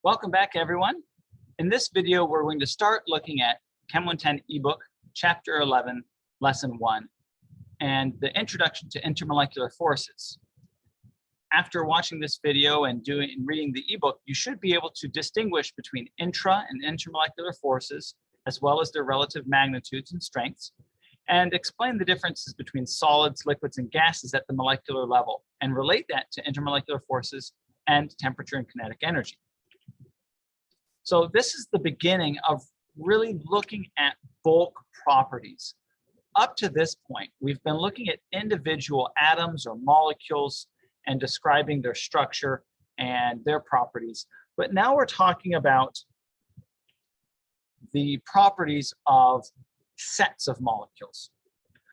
Welcome back, everyone. In this video, we're going to start looking at Chem 110 ebook, Chapter 11, Lesson 1, and the Introduction to Intermolecular Forces. After watching this video and reading the ebook, you should be able to distinguish between intra and intermolecular forces, as well as their relative magnitudes and strengths, and explain the differences between solids, liquids, and gases at the molecular level, and relate that to intermolecular forces and temperature and kinetic energy. So this is the beginning of really looking at bulk properties. Up to this point, we've been looking at individual atoms or molecules and describing their structure and their properties. But now we're talking about the properties of sets of molecules.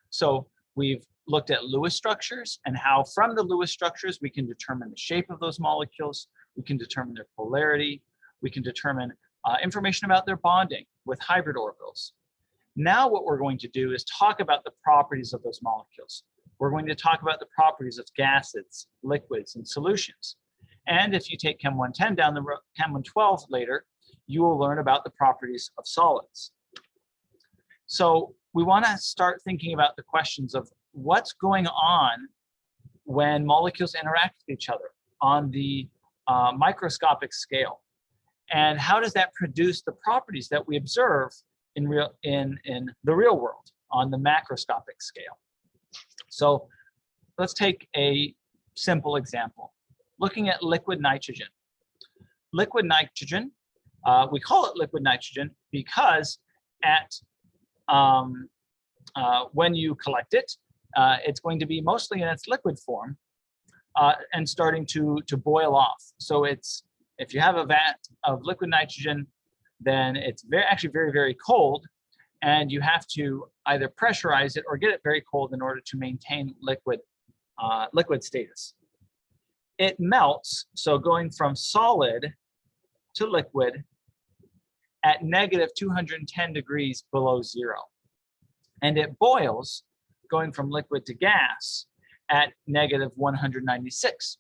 So we've looked at Lewis structures and how from the Lewis structures we can determine the shape of those molecules, we can determine their polarity, we can determine information about their bonding with hybrid orbitals. Now what we're going to do is talk about the properties of those molecules. We're going to talk about the properties of gases, liquids, and solutions. And if you take Chem 110 down the road, Chem 112 later, you will learn about the properties of solids. So we want to start thinking about the questions of what's going on when molecules interact with each other on the microscopic scale. And how does that produce the properties that we observe in the real world on the macroscopic scale? So let's take a simple example. Looking at liquid nitrogen. Liquid nitrogen, we call it liquid nitrogen because when you collect it, it's going to be mostly in its liquid form and starting to boil off. So if you have a vat of liquid nitrogen, then it's actually very, very cold, and you have to either pressurize it or get it very cold in order to maintain liquid status. It melts, so going from solid to liquid at negative 210 degrees below zero. And it boils, going from liquid to gas, at negative 196.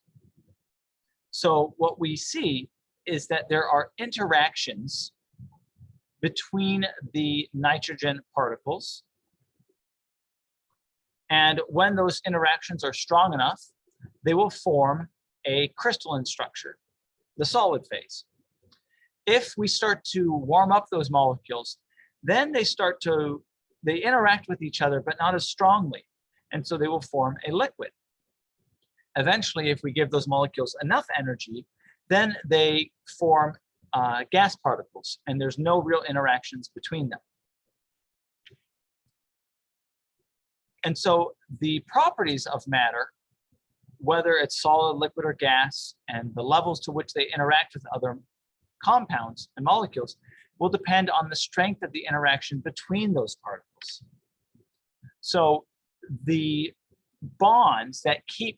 So what we see is that there are interactions between the nitrogen particles. And when those interactions are strong enough, they will form a crystalline structure, the solid phase. If we start to warm up those molecules, then they interact with each other, but not as strongly. And so they will form a liquid. Eventually, if we give those molecules enough energy, then they form gas particles, and there's no real interactions between them. And so the properties of matter, whether it's solid, liquid, or gas, and the levels to which they interact with other compounds and molecules, will depend on the strength of the interaction between those particles. So the bonds that keep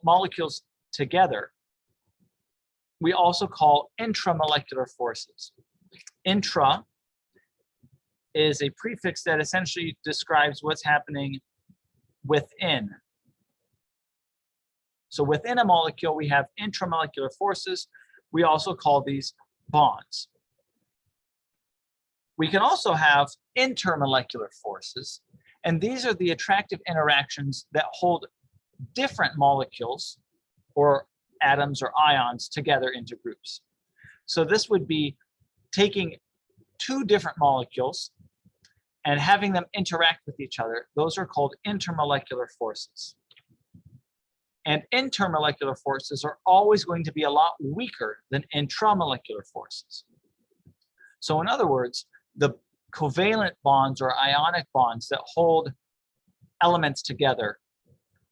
molecules together, we also call intramolecular forces. Intra is a prefix that essentially describes what's happening within. So within a molecule, we have intramolecular forces. We also call these bonds. We can also have intermolecular forces, and these are the attractive interactions that hold different molecules or atoms or ions together into groups. So this would be taking two different molecules and having them interact with each other. Those are called intermolecular forces. And intermolecular forces are always going to be a lot weaker than intramolecular forces. So in other words, the covalent bonds or ionic bonds that hold elements together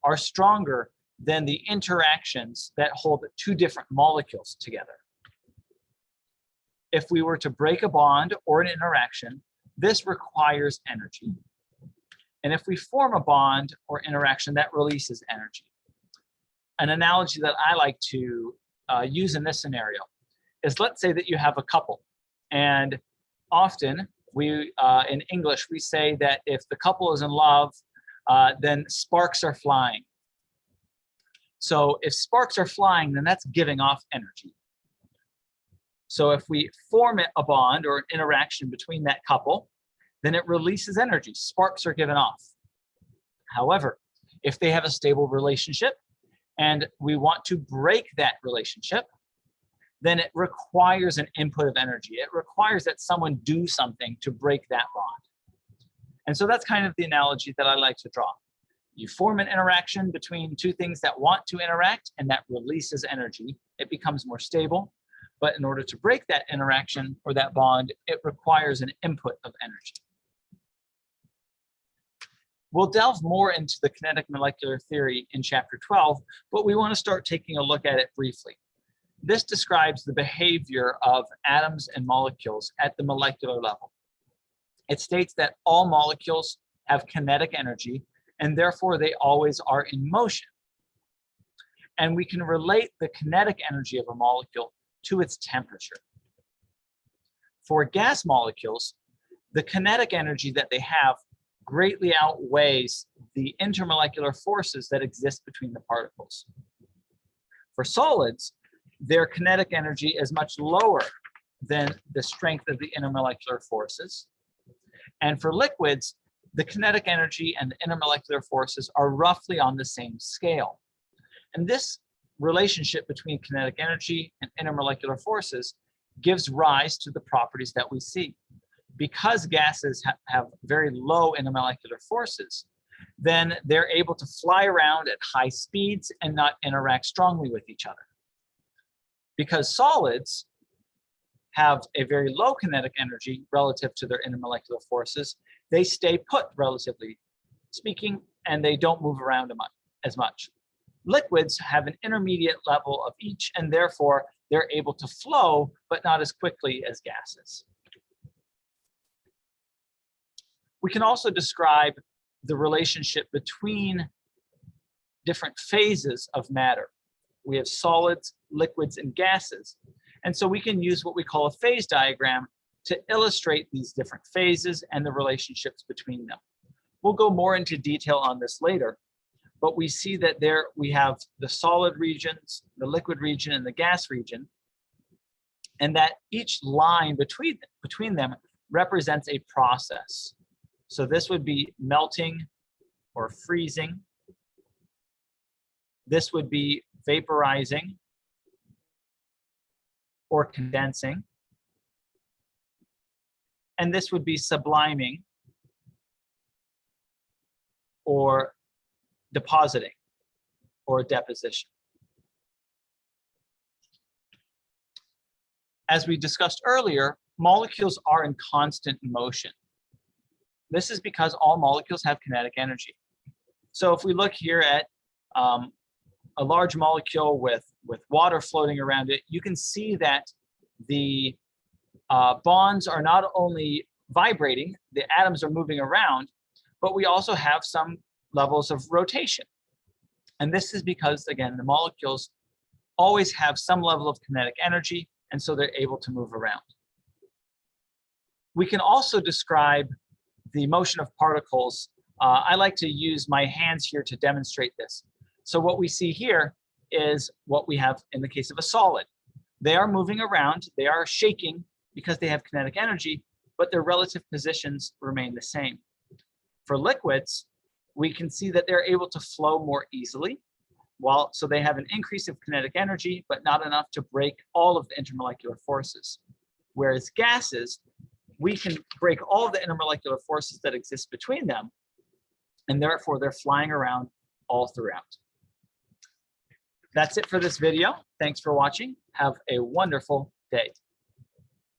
are stronger than the interactions that hold two different molecules together. If we were to break a bond or an interaction, this requires energy. And if we form a bond or interaction, that releases energy. An analogy that I like to use in this scenario is, let's say that you have a couple, and often in English, we say that if the couple is in love, then sparks are flying. So if sparks are flying, then that's giving off energy. So if we form a bond or an interaction between that couple, then it releases energy, sparks are given off. However, if they have a stable relationship and we want to break that relationship, then it requires an input of energy. It requires that someone do something to break that bond. And so that's kind of the analogy that I like to draw. You form an interaction between two things that want to interact, and that releases energy. It becomes more stable. But in order to break that interaction or that bond, it requires an input of energy. We'll delve more into the kinetic molecular theory in chapter 12, but we want to start taking a look at it briefly. This describes the behavior of atoms and molecules at the molecular level. It states that all molecules have kinetic energy, and therefore they always are in motion. And we can relate the kinetic energy of a molecule to its temperature. For gas molecules, the kinetic energy that they have greatly outweighs the intermolecular forces that exist between the particles. For solids, their kinetic energy is much lower than the strength of the intermolecular forces. And for liquids, the kinetic energy and the intermolecular forces are roughly on the same scale. And this relationship between kinetic energy and intermolecular forces gives rise to the properties that we see. Because gases have very low intermolecular forces, then they're able to fly around at high speeds and not interact strongly with each other. Because solids have a very low kinetic energy relative to their intermolecular forces, they stay put, relatively speaking, and they don't move around as much. Liquids have an intermediate level of each, and therefore they're able to flow, but not as quickly as gases. We can also describe the relationship between different phases of matter. We have solids, liquids, and gases. And so we can use what we call a phase diagram to illustrate these different phases and the relationships between them. We'll go more into detail on this later, but we see that there we have the solid regions, the liquid region, and the gas region, and that each line between them represents a process. So this would be melting or freezing. This would be vaporizing or condensing. And this would be subliming or depositing or deposition. As we discussed earlier, molecules are in constant motion. This is because all molecules have kinetic energy. So if we look here at a large molecule with water floating around it, you can see that the bonds are not only vibrating, the atoms are moving around, but we also have some levels of rotation. And this is because, again, the molecules always have some level of kinetic energy, and so they're able to move around. We can also describe the motion of particles. I like to use my hands here to demonstrate this. So what we see here is what we have in the case of a solid. They are moving around, they are shaking because they have kinetic energy, but their relative positions remain the same. For liquids, we can see that they're able to flow more easily, so they have an increase of kinetic energy, but not enough to break all of the intermolecular forces. Whereas gases, we can break all of the intermolecular forces that exist between them, and therefore they're flying around all throughout. That's it for this video. Thanks for watching. Have a wonderful day.